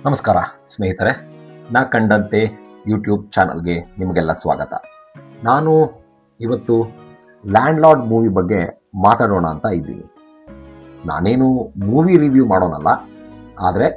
ನಮಸ್ಕಾರ ಸ್ನೇಹಿತರೆ, ನಾ ಕಂಡಂತೆ ಯೂಟ್ಯೂಬ್ ಚಾನಲ್ಗೆ ನಿಮಗೆಲ್ಲ ಸ್ವಾಗತ. ನಾನು ಇವತ್ತು ಲ್ಯಾಂಡ್ ಲಾರ್ಡ್ ಮೂವಿ ಬಗ್ಗೆ ಮಾತಾಡೋಣ ಅಂತ ಇದ್ದೀನಿ. ನಾನೇನು ಮೂವಿ ರಿವ್ಯೂ ಮಾಡೋನಲ್ಲ, ಆದರೆ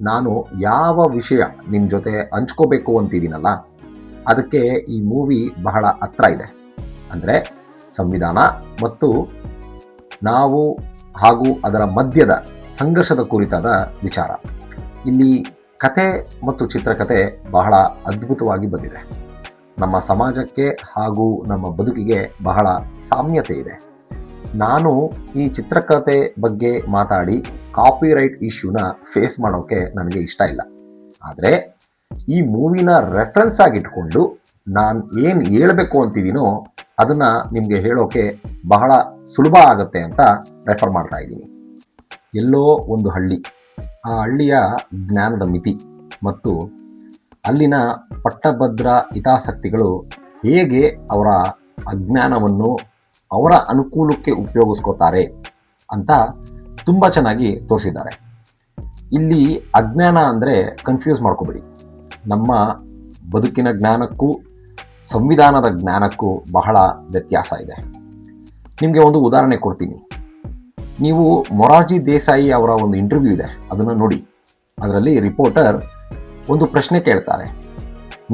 ನಾನು ಯಾವ ವಿಷಯ ನಿಮ್ಮ ಜೊತೆ ಹಂಚ್ಕೋಬೇಕು ಅಂತಿದ್ದೀನಲ್ಲ, ಅದಕ್ಕೆ ಈ ಮೂವಿ ಬಹಳ ಹತ್ರ ಇದೆ. ಅಂದರೆ ಸಂವಿಧಾನ ಮತ್ತು ನಾವು ಹಾಗೂ ಅದರ ಮಧ್ಯದ ಸಂಘರ್ಷದ ಕುರಿತಾದ ವಿಚಾರ. ಇಲ್ಲಿ ಕತೆ ಮತ್ತು ಚಿತ್ರಕಥೆ ಬಹಳ ಅದ್ಭುತವಾಗಿ ಬಂದಿದೆ. ನಮ್ಮ ಸಮಾಜಕ್ಕೆ ಹಾಗೂ ನಮ್ಮ ಬದುಕಿಗೆ ಬಹಳ ಸಾಮ್ಯತೆ ಇದೆ. ನಾನು ಈ ಚಿತ್ರಕಥೆ ಬಗ್ಗೆ ಮಾತಾಡಿ ಕಾಪಿರೈಟ್ ಇಶ್ಯೂನ ಫೇಸ್ ಮಾಡೋಕ್ಕೆ ನನಗೆ ಇಷ್ಟ ಇಲ್ಲ. ಆದರೆ ಈ ಮೂವಿನ ರೆಫರೆನ್ಸ್ ಆಗಿಟ್ಕೊಂಡು ನಾನು ಏನು ಹೇಳಬೇಕು ಅಂತಿದ್ದೀನೋ ಅದನ್ನು ನಿಮಗೆ ಹೇಳೋಕ್ಕೆ ಬಹಳ ಸುಲಭ ಆಗುತ್ತೆ ಅಂತ ರೆಫರ್ ಮಾಡ್ತಾ ಇದ್ದೀನಿ. ಎಲ್ಲೋ ಒಂದು ಹಳ್ಳಿ, ಆ ಹಳ್ಳಿಯ ಜ್ಞಾನದ ಮಿತಿ ಮತ್ತು ಅಲ್ಲಿನ ಪಟ್ಟಭದ್ರ ಹಿತಾಸಕ್ತಿಗಳು ಹೇಗೆ ಅವರ ಅಜ್ಞಾನವನ್ನು ಅವರ ಅನುಕೂಲಕ್ಕೆ ಉಪಯೋಗಿಸ್ಕೋತಾರೆ ಅಂತ ತುಂಬ ಚೆನ್ನಾಗಿ ತೋರಿಸಿದ್ದಾರೆ. ಇಲ್ಲಿ ಅಜ್ಞಾನ ಅಂದರೆ ಕನ್ಫ್ಯೂಸ್ ಮಾಡ್ಕೋಬೇಡಿ. ನಮ್ಮ ಬದುಕಿನ ಜ್ಞಾನಕ್ಕೂ ಸಂವಿಧಾನದ ಜ್ಞಾನಕ್ಕೂ ಬಹಳ ವ್ಯತ್ಯಾಸ ಇದೆ. ನಿಮಗೆ ಒಂದು ಉದಾಹರಣೆ ಕೊಡ್ತೀನಿ. ನೀವು ಮೊರಾರ್ಜಿ ದೇಸಾಯಿ ಅವರ ಒಂದು ಇಂಟರ್ವ್ಯೂ ಇದೆ, ಅದನ್ನು ನೋಡಿ. ಅದರಲ್ಲಿ ರಿಪೋರ್ಟರ್ ಒಂದು ಪ್ರಶ್ನೆ ಕೇಳ್ತಾರೆ,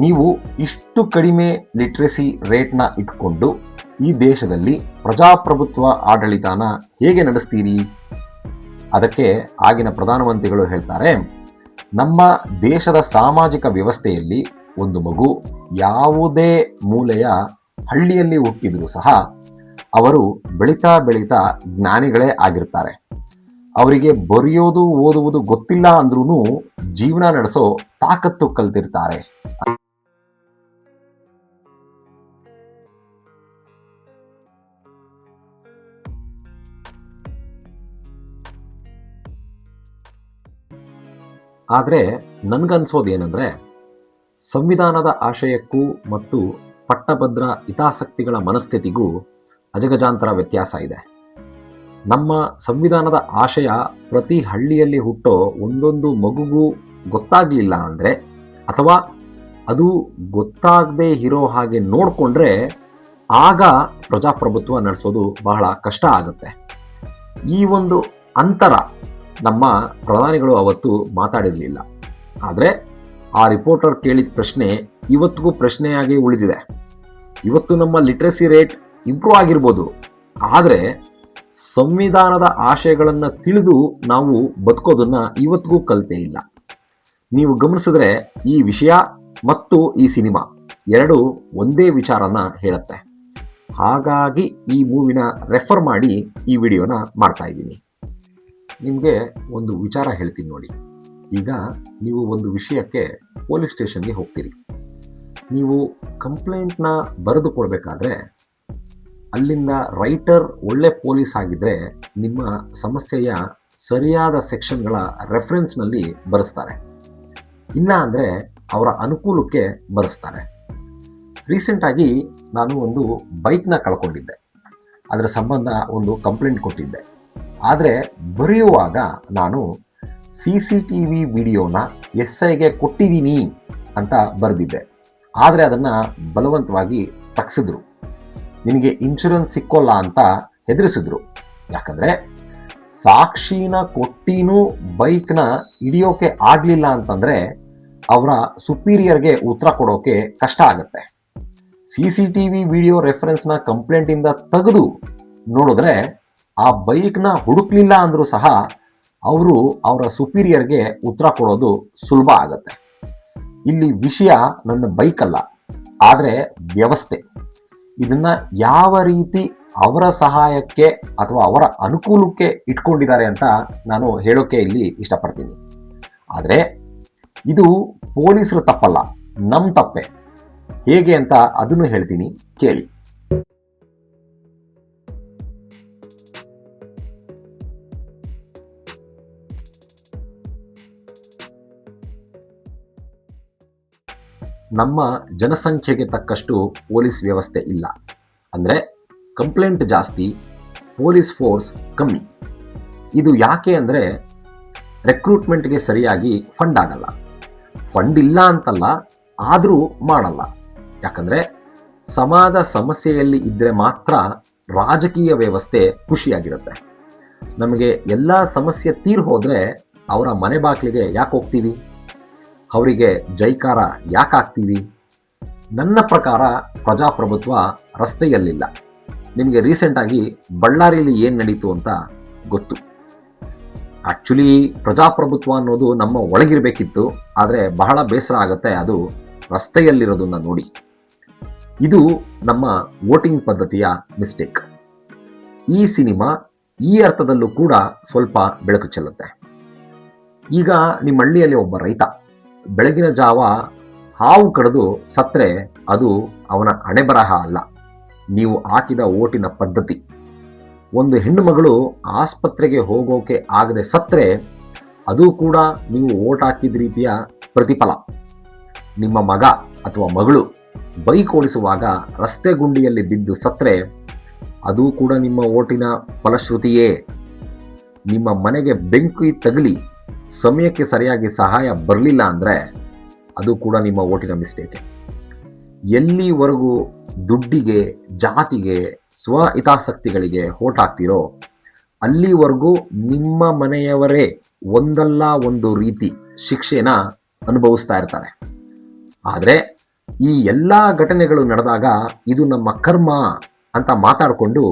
ನೀವು ಇಷ್ಟು ಕಡಿಮೆ ಲಿಟ್ರಸಿ ರೇಟ್ನ ಇಟ್ಕೊಂಡು ಈ ದೇಶದಲ್ಲಿ ಪ್ರಜಾಪ್ರಭುತ್ವ ಆಡಳಿತನ ಹೇಗೆ ನಡೆಸ್ತೀರಿ? ಅದಕ್ಕೆ ಆಗಿನ ಪ್ರಧಾನಮಂತ್ರಿಗಳು ಹೇಳ್ತಾರೆ, ನಮ್ಮ ದೇಶದ ಸಾಮಾಜಿಕ ವ್ಯವಸ್ಥೆಯಲ್ಲಿ ಒಂದು ಮಗು ಯಾವುದೇ ಮೂಲೆಯ ಹಳ್ಳಿಯಲ್ಲಿ ಹುಟ್ಟಿದರೂ ಸಹ ಅವರು ಬೆಳೀತಾ ಬೆಳೀತಾ ಜ್ಞಾನಿಗಳೇ ಆಗಿರ್ತಾರೆ. ಅವರಿಗೆ ಬರೆಯೋದು ಓದುವುದು ಗೊತ್ತಿಲ್ಲ ಅಂದ್ರೂ ಜೀವನ ನಡೆಸೋ ತಾಕತ್ತು ಕಲ್ತಿರ್ತಾರೆ. ಆದರೆ ನನಗನ್ಸೋದೇನೆಂದರೆ, ಸಂವಿಧಾನದ ಆಶಯಕ್ಕೂ ಮತ್ತು ಪಟ್ಟಭದ್ರ ಹಿತಾಸಕ್ತಿಗಳ ಮನಸ್ಥಿತಿಗೂ ಅಜಗಜಾಂತರ ವ್ಯತ್ಯಾಸ ಇದೆ. ನಮ್ಮ ಸಂವಿಧಾನದ ಆಶಯ ಪ್ರತಿ ಹಳ್ಳಿಯಲ್ಲಿ ಹುಟ್ಟೋ ಒಂದೊಂದು ಮಗುಗೂ ಗೊತ್ತಾಗಲಿಲ್ಲ ಅಂದರೆ, ಅಥವಾ ಅದು ಗೊತ್ತಾಗದೇ ಇರೋ ಹಾಗೆ ನೋಡಿಕೊಂಡ್ರೆ ಆಗ ಪ್ರಜಾಪ್ರಭುತ್ವ ನಡೆಸೋದು ಬಹಳ ಕಷ್ಟ ಆಗುತ್ತೆ. ಈ ಒಂದು ಅಂತರ ನಮ್ಮ ಪ್ರಧಾನಿಗಳು ಅವತ್ತು ಮಾತಾಡಿರಲಿಲ್ಲ. ಆದರೆ ಆ ರಿಪೋರ್ಟರ್ ಕೇಳಿದ ಪ್ರಶ್ನೆ ಇವತ್ತಿಗೂ ಪ್ರಶ್ನೆಯಾಗಿ ಉಳಿದಿದೆ. ಇವತ್ತು ನಮ್ಮ ಲಿಟ್ರಸಿ ರೇಟ್ ಇಂಪ್ರೂವ್ ಆಗಿರ್ಬೋದು, ಆದರೆ ಸಂವಿಧಾನದ ಆಶಯಗಳನ್ನು ತಿಳಿದು ನಾವು ಬದುಕೋದನ್ನು ಇವತ್ತಿಗೂ ಕಲಿತೇ ಇಲ್ಲ. ನೀವು ಗಮನಿಸಿದ್ರೆ ಈ ವಿಷಯ ಮತ್ತು ಈ ಸಿನಿಮಾ ಎರಡು ಒಂದೇ ವಿಚಾರನ ಹೇಳುತ್ತೆ. ಹಾಗಾಗಿ ಈ ಮೂವಿನ ರೆಫರ್ ಮಾಡಿ ಈ ವಿಡಿಯೋನ ಮಾಡ್ತಾ ಇದ್ದೀನಿ. ನಿಮಗೆ ಒಂದು ವಿಚಾರ ಹೇಳ್ತೀನಿ ನೋಡಿ. ಈಗ ನೀವು ಒಂದು ವಿಷಯಕ್ಕೆ ಪೊಲೀಸ್ ಸ್ಟೇಷನ್ಗೆ ಹೋಗ್ತೀರಿ. ನೀವು ಕಂಪ್ಲೇಂಟ್ನ ಬರೆದು ಕೊಡಬೇಕಾದ್ರೆ ಅಲ್ಲಿಂದ ರೈಟರ್ ಒಳ್ಳೆ ಪೊಲೀಸ್ ಆಗಿದ್ದರೆ ನಿಮ್ಮ ಸಮಸ್ಯೆಯ ಸರಿಯಾದ ಸೆಕ್ಷನ್ಗಳ ರೆಫರೆನ್ಸ್ನಲ್ಲಿ ಬರೆಸ್ತಾರೆ. ಇಲ್ಲ ಅಂದರೆ ಅವರ ಅನುಕೂಲಕ್ಕೆ ಬರೆಸ್ತಾರೆ. ರೀಸೆಂಟಾಗಿ ನಾನು ಒಂದು ಬೈಕ್ನ ಕಳ್ಕೊಂಡಿದ್ದೆ. ಅದರ ಸಂಬಂಧ ಒಂದು ಕಂಪ್ಲೇಂಟ್ ಕೊಟ್ಟಿದ್ದೆ. ಆದರೆ ಬರೆಯುವಾಗ ನಾನು CCTV ವಿಡಿಯೋನ SIಗೆ ಕೊಟ್ಟಿದ್ದೀನಿ ಅಂತ ಬರೆದಿದ್ದೆ. ಆದರೆ ಅದನ್ನು ಬಲವಂತವಾಗಿ ತಗ್ಸಿದ್ರು. ನಿನಗೆ ಇನ್ಶೂರೆನ್ಸ್ ಸಿಕ್ಕೋಲ್ಲ ಅಂತ ಹೆದರಿಸಿದ್ರು. ಯಾಕಂದರೆ ಸಾಕ್ಷಿನ ಕೊಟ್ಟಿನೂ ಬೈಕ್ನ ಹಿಡಿಯೋಕೆ ಆಗಲಿಲ್ಲ ಅಂತಂದರೆ ಅವರ ಸುಪೀರಿಯರ್ಗೆ ಉತ್ತರ ಕೊಡೋಕೆ ಕಷ್ಟ ಆಗುತ್ತೆ. CCTV ವಿಡಿಯೋ ರೆಫರೆನ್ಸ್ನ ಕಂಪ್ಲೇಂಟಿಂದ ತೆಗೆದು ನೋಡಿದ್ರೆ ಆ ಬೈಕ್ನ ಹುಡುಕ್ಲಿಲ್ಲ ಅಂದರೂ ಸಹ ಅವರು ಅವರ ಸುಪೀರಿಯರ್ಗೆ ಉತ್ತರ ಕೊಡೋದು ಸುಲಭ ಆಗುತ್ತೆ. ಇಲ್ಲಿ ವಿಷಯ ನನ್ನ ಬೈಕ್ ಅಲ್ಲ, ಆದರೆ ವ್ಯವಸ್ಥೆ. ಇದನ್ನು ಯಾವ ರೀತಿ ಅವರ ಸಹಾಯಕ್ಕೆ ಅಥವಾ ಅವರ ಅನುಕೂಲಕ್ಕೆ ಇಟ್ಕೊಂಡಿದ್ದಾರೆ ಅಂತ ನಾನು ಹೇಳೋಕ್ಕೆ ಇಲ್ಲಿ ಇಷ್ಟಪಡ್ತೀನಿ. ಆದರೆ ಇದು ಪೊಲೀಸರು ತಪ್ಪಲ್ಲ, ನಮ್ಮ ತಪ್ಪೆ. ಹೇಗೆ ಅಂತ ಅದನ್ನು ಹೇಳ್ತೀನಿ, ಕೇಳಿ. ನಮ್ಮ ಜನಸಂಖ್ಯೆಗೆ ತಕ್ಕಷ್ಟು ಪೊಲೀಸ್ ವ್ಯವಸ್ಥೆ ಇಲ್ಲ. ಅಂದರೆ ಕಂಪ್ಲೇಂಟ್ ಜಾಸ್ತಿ, ಪೊಲೀಸ್ ಫೋರ್ಸ್ ಕಮ್ಮಿ. ಇದು ಯಾಕೆ ಅಂದರೆ ರೆಕ್ರೂಟ್ಮೆಂಟ್ಗೆ ಸರಿಯಾಗಿ ಫಂಡ್ ಆಗಲ್ಲ. ಫಂಡ್ ಇಲ್ಲ ಅಂತಲ್ಲ, ಆದರೂ ಮಾಡಲ್ಲ. ಯಾಕಂದರೆ ಸಮಾಜ ಸಮಸ್ಯೆಯಲ್ಲಿ ಇದ್ದರೆ ಮಾತ್ರ ರಾಜಕೀಯ ವ್ಯವಸ್ಥೆ ಖುಷಿಯಾಗಿರುತ್ತೆ. ನಮಗೆ ಎಲ್ಲ ಸಮಸ್ಯೆ ತೀರ್ ಹೋದರೆ ಅವರ ಮನೆ ಬಾಗಿಲಿಗೆ ಯಾಕೆ ಹೋಗ್ತೀವಿ? ಅವರಿಗೆ ಜೈಕಾರ ಯಾಕೆ ಹಾಕ್ತೀವಿ? ನನ್ನ ಪ್ರಕಾರ ಪ್ರಜಾಪ್ರಭುತ್ವ ರಸ್ತೆಯಲ್ಲಿಲ್ಲ. ನಿಮಗೆ ರೀಸೆಂಟಾಗಿ ಬಳ್ಳಾರಿಯಲ್ಲಿ ಏನು ನಡೀತು ಅಂತ ಗೊತ್ತು. ಆ್ಯಕ್ಚುಲಿ ಪ್ರಜಾಪ್ರಭುತ್ವ ಅನ್ನೋದು ನಮ್ಮ ಒಳಗಿರಬೇಕಿತ್ತು, ಆದರೆ ಬಹಳ ಬೇಸರ ಆಗುತ್ತೆ ಅದು ರಸ್ತೆಯಲ್ಲಿರೋದನ್ನ ನೋಡಿ. ಇದು ನಮ್ಮ ವೋಟಿಂಗ್ ಪದ್ಧತಿಯ ಮಿಸ್ಟೇಕ್. ಈ ಸಿನಿಮಾ ಈ ಅರ್ಥದಲ್ಲೂ ಕೂಡ ಸ್ವಲ್ಪ ಬೆಳಕು ಚೆಲ್ಲುತ್ತೆ. ಈಗ ನಿಮ್ಮ ಹಳ್ಳಿಯಲ್ಲಿ ಒಬ್ಬ ರೈತ ಬೆಳಗಿನ ಜಾವ ಹಾವು ಕಡಿದು ಸತ್ರೆ ಅದು ಅವನ ಹಣೆಬರಹ ಅಲ್ಲ, ನೀವು ಹಾಕಿದ ಓಟಿನ ಪದ್ಧತಿ. ಒಂದು ಹೆಣ್ಣು ಮಗಳು ಆಸ್ಪತ್ರೆಗೆ ಹೋಗೋಕೆ ಆಗದೆ ಸತ್ರೆ ಅದು ಕೂಡ ನೀವು ಓಟ್ ಹಾಕಿದ ರೀತಿಯ ಪ್ರತಿಫಲ. ನಿಮ್ಮ ಮಗ ಅಥವಾ ಮಗಳು ಬೈಕ್ ಓಡಿಸುವಾಗ ರಸ್ತೆ ಗುಂಡಿಯಲ್ಲಿ ಬಿದ್ದು ಸತ್ರೆ ಅದು ಕೂಡ ನಿಮ್ಮ ಓಟಿನ ಫಲಶ್ರುತಿಯೇ. ನಿಮ್ಮ ಮನೆಗೆ ಬೆಂಕಿ ತಗಲಿ ಸಮಯಕ್ಕೆ ಸರಿಯಾಗಿ ಸಹಾಯ ಬರಲಿಲ್ಲ ಅಂದರೆ ಅದು ಕೂಡ ನಿಮ್ಮ ಓಟಿನ ಮಿಸ್ಟೇಕೆ. ಎಲ್ಲಿವರೆಗೂ ದುಡ್ಡಿಗೆ, ಜಾತಿಗೆ, ಸ್ವ ಹಿತಾಸಕ್ತಿಗಳಿಗೆ ಓಟ್ ಹಾಕ್ತಿರೋ ಅಲ್ಲಿವರೆಗೂ ನಿಮ್ಮ ಮನೆಯವರೇ ಒಂದಲ್ಲ ಒಂದು ರೀತಿ ಶಿಕ್ಷೆನ ಅನುಭವಿಸ್ತಾ ಇರ್ತಾರೆ. ಆದರೆ ಈ ಎಲ್ಲ ಘಟನೆಗಳು ನಡೆದಾಗ ಇದು ನಮ್ಮ ಕರ್ಮ ಅಂತ ಮಾತಾಡಿಕೊಂಡು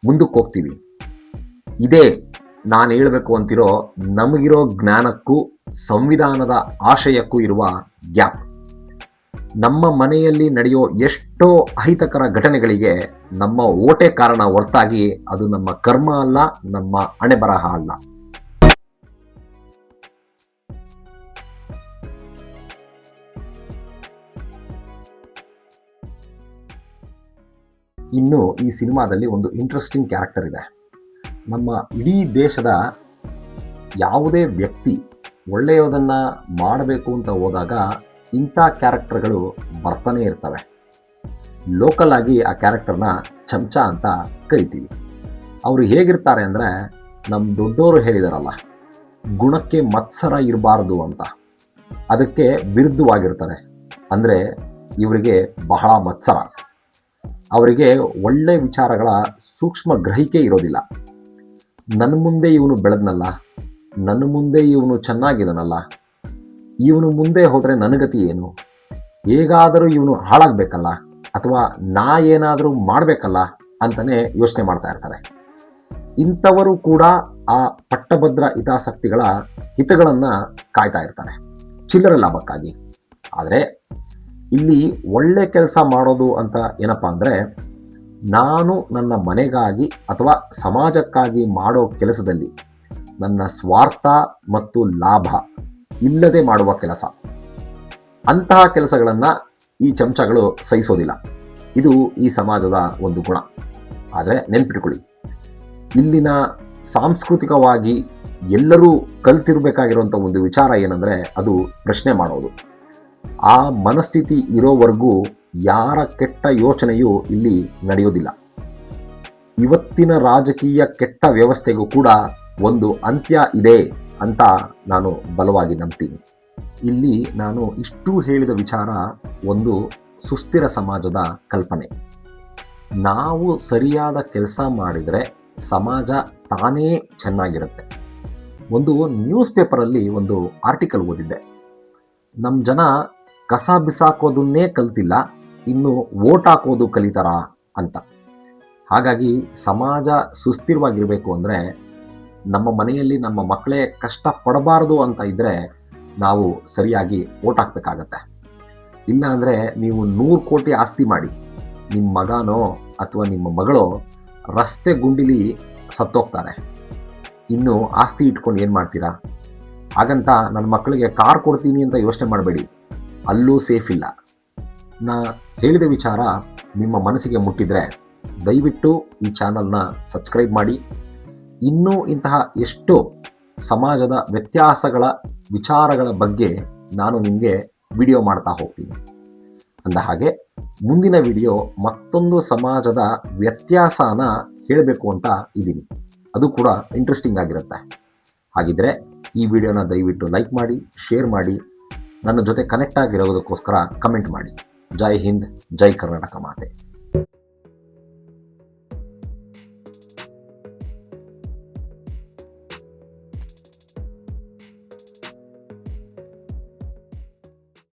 ಮುಂದಕ್ಕೆ ಹೋಗ್ತೀವಿ. ಇದೇ ನಾನು ಹೇಳಬೇಕು ಅಂತಿರೋ ನಮಗಿರೋ ಜ್ಞಾನಕ್ಕೂ ಸಂವಿಧಾನದ ಆಶಯಕ್ಕೂ ಇರುವ ಗ್ಯಾಪ್. ನಮ್ಮ ಮನೆಯಲ್ಲಿ ನಡೆಯೋ ಎಷ್ಟೋ ಅಹಿತಕರ ಘಟನೆಗಳಿಗೆ ನಮ್ಮ ಓಟೆ ಕಾರಣ ಹೊರತಾಗಿ ಅದು ನಮ್ಮ ಕರ್ಮ ಅಲ್ಲ, ನಮ್ಮ ಹಣೆಬರಹ ಅಲ್ಲ. ಇನ್ನು ಈ ಸಿನಿಮಾದಲ್ಲಿ ಒಂದು ಇಂಟ್ರೆಸ್ಟಿಂಗ್ ಕ್ಯಾರೆಕ್ಟರ್ ಇದೆ. ನಮ್ಮ ಇಡೀ ದೇಶದ ಯಾವುದೇ ವ್ಯಕ್ತಿ ಒಳ್ಳೆಯದನ್ನು ಮಾಡಬೇಕು ಅಂತ ಹೋದಾಗ ಇಂಥ ಕ್ಯಾರೆಕ್ಟರ್ಗಳು ಬರ್ತಾನೆ ಇರ್ತವೆ. ಲೋಕಲ್ ಆಗಿ ಆ ಕ್ಯಾರೆಕ್ಟರ್ನ ಚಮಚ ಅಂತ ಕರಿತೀವಿ. ಅವರು ಹೇಗಿರ್ತಾರೆ ಅಂದರೆ, ನಮ್ಮ ದೊಡ್ಡವರು ಹೇಳಿದಾರಲ್ಲ, ಗುಣಕ್ಕೆ ಮತ್ಸರ ಇರಬಾರ್ದು ಅಂತ, ಅದಕ್ಕೆ ವಿರುದ್ಧವಾಗಿರ್ತಾರೆ. ಅಂದರೆ ಇವರಿಗೆ ಬಹಳ ಮತ್ಸರ. ಅವರಿಗೆ ಒಳ್ಳೆ ವಿಚಾರಗಳ ಸೂಕ್ಷ್ಮ ಗ್ರಹಿಕೆ ಇರೋದಿಲ್ಲ. ನನ್ನ ಮುಂದೆ ಇವನು ಬೆಳೆದ್ನಲ್ಲ, ನನ್ನ ಮುಂದೆ ಇವನು ಚೆನ್ನಾಗಿದನಲ್ಲ, ಇವನು ಮುಂದೆ ಹೋದರೆ ನನಗತಿ ಏನು, ಹೇಗಾದರೂ ಇವನು ಹಾಳಾಗಬೇಕಲ್ಲ, ಅಥವಾ ನಾ ಏನಾದರೂ ಮಾಡಬೇಕಲ್ಲ ಅಂತಲೇ ಯೋಚನೆ ಮಾಡ್ತಾ ಇರ್ತಾರೆ. ಇಂಥವರು ಕೂಡ ಆ ಪಟ್ಟಭದ್ರ ಹಿತಾಸಕ್ತಿಗಳ ಹಿತಗಳನ್ನು ಕಾಯ್ತಾ ಇರ್ತಾರೆ ಚಿಲ್ಲರೆ ಲಾಭಕ್ಕಾಗಿ. ಆದರೆ ಇಲ್ಲಿ ಒಳ್ಳೆ ಕೆಲಸ ಮಾಡೋದು ಅಂತ ಏನಪ್ಪ ಅಂದರೆ, ನಾನು ನನ್ನ ಮನೆಗಾಗಿ ಅಥವಾ ಸಮಾಜಕ್ಕಾಗಿ ಮಾಡೋ ಕೆಲಸದಲ್ಲಿ ನನ್ನ ಸ್ವಾರ್ಥ ಮತ್ತು ಲಾಭ ಇಲ್ಲದೆ ಮಾಡುವ ಕೆಲಸ. ಅಂತಹ ಕೆಲಸಗಳನ್ನು ಈ ಚಮಚಗಳು ಸಹಿಸೋದಿಲ್ಲ. ಇದು ಈ ಸಮಾಜದ ಒಂದು ಗುಣ. ಆದರೆ ನೆನ್ಪಿಟ್ಕೊಳ್ಳಿ, ಇಲ್ಲಿನ ಸಾಂಸ್ಕೃತಿಕವಾಗಿ ಎಲ್ಲರೂ ಕಲ್ತಿರಬೇಕಾಗಿರುವಂಥ ಒಂದು ವಿಚಾರ ಏನಂದರೆ, ಅದು ಪ್ರಶ್ನೆ ಮಾಡೋದು. ಆ ಮನಸ್ಥಿತಿ ಇರೋವರೆಗೂ ಯಾರ ಕೆಟ್ಟ ಯೋಚನೆಯೂ ಇಲ್ಲಿ ನಡೆಯೋದಿಲ್ಲ. ಇವತ್ತಿನ ರಾಜಕೀಯ ಕೆಟ್ಟ ವ್ಯವಸ್ಥೆಗೂ ಕೂಡ ಒಂದು ಅಂತ್ಯ ಇದೆ ಅಂತ ನಾನು ಬಲವಾಗಿ ನಂಬ್ತೀನಿ. ಇಲ್ಲಿ ನಾನು ಇಷ್ಟು ಹೇಳಿದ ವಿಚಾರ ಒಂದು ಸುಸ್ಥಿರ ಸಮಾಜದ ಕಲ್ಪನೆ. ನಾವು ಸರಿಯಾದ ಕೆಲಸ ಮಾಡಿದರೆ ಸಮಾಜ ತಾನೇ ಚೆನ್ನಾಗಿರುತ್ತೆ. ಒಂದು ನ್ಯೂಸ್ ಪೇಪರಲ್ಲಿ ಒಂದು ಆರ್ಟಿಕಲ್ ಓದಿದ್ದೆ. ನಮ್ಮ ಜನ ಕಸ ಬಿಸಾಕೋದನ್ನೇ ಕಲ್ತಿಲ್ಲ, ಇನ್ನು ವೋಟ್ ಹಾಕೋದು ಕಲಿತಾರಾ ಅಂತ. ಹಾಗಾಗಿ ಸಮಾಜ ಸುಸ್ಥಿರವಾಗಿರಬೇಕು ಅಂದರೆ ನಮ್ಮ ಮನೆಯಲ್ಲಿ ನಮ್ಮ ಮಕ್ಕಳೇ ಕಷ್ಟ ಪಡಬಾರ್ದು ಅಂತ ಇದ್ದರೆ ನಾವು ಸರಿಯಾಗಿ ವೋಟ್ ಹಾಕಬೇಕಾಗತ್ತೆ. ಇಲ್ಲ ಅಂದರೆ ನೀವು 100 ಕೋಟಿ ಆಸ್ತಿ ಮಾಡಿ, ನಿಮ್ಮ ಮಗನೋ ಅಥವಾ ನಿಮ್ಮ ಮಗಳೋ ರಸ್ತೆ ಗುಂಡಿಲಿ ಸತ್ತೋಗ್ತಾರೆ. ಇನ್ನು ಆಸ್ತಿ ಇಟ್ಕೊಂಡು ಏನು ಮಾಡ್ತೀರಾ? ಹಾಗಂತ ನನ್ನ ಮಕ್ಕಳಿಗೆ ಕಾರ್ ಕೊಡ್ತೀನಿ ಅಂತ ಯೋಚನೆ ಮಾಡಬೇಡಿ, ಅಲ್ಲೂ ಸೇಫ್ ಇಲ್ಲ. ನಾ ಹೇಳಿದ ವಿಚಾರ ನಿಮ್ಮ ಮನಸ್ಸಿಗೆ ಮುಟ್ಟಿದರೆ ದಯವಿಟ್ಟು ಈ ಚಾನಲ್ನ ಸಬ್ಸ್ಕ್ರೈಬ್ ಮಾಡಿ. ಇನ್ನೂ ಇಂತಹ ಎಷ್ಟೋ ಸಮಾಜದ ವ್ಯತ್ಯಾಸಗಳ ವಿಚಾರಗಳ ಬಗ್ಗೆ ನಾನು ನಿಮಗೆ ವಿಡಿಯೋ ಮಾಡ್ತಾ ಹೋಗ್ತೀನಿ. ಅಂದ ಹಾಗೆ ಮುಂದಿನ ವಿಡಿಯೋ ಮತ್ತೊಂದು ಸಮಾಜದ ವ್ಯತ್ಯಾಸನ ಹೇಳಬೇಕು ಅಂತ ಇದ್ದೀನಿ. ಅದು ಕೂಡ ಇಂಟ್ರೆಸ್ಟಿಂಗ್ ಆಗಿರುತ್ತೆ. ಹಾಗಿದ್ರೆ ಈ ವಿಡಿಯೋನ ದಯವಿಟ್ಟು ಲೈಕ್ ಮಾಡಿ, ಶೇರ್ ಮಾಡಿ, ನನ್ನ ಜೊತೆ ಕನೆಕ್ಟ್ ಆಗಿರೋದಕ್ಕೋಸ್ಕರ ಕಮೆಂಟ್ ಮಾಡಿ. ಜೈ ಹಿಂದ್, ಜೈ ಕರ್ನಾಟಕ ಮಾತೆ.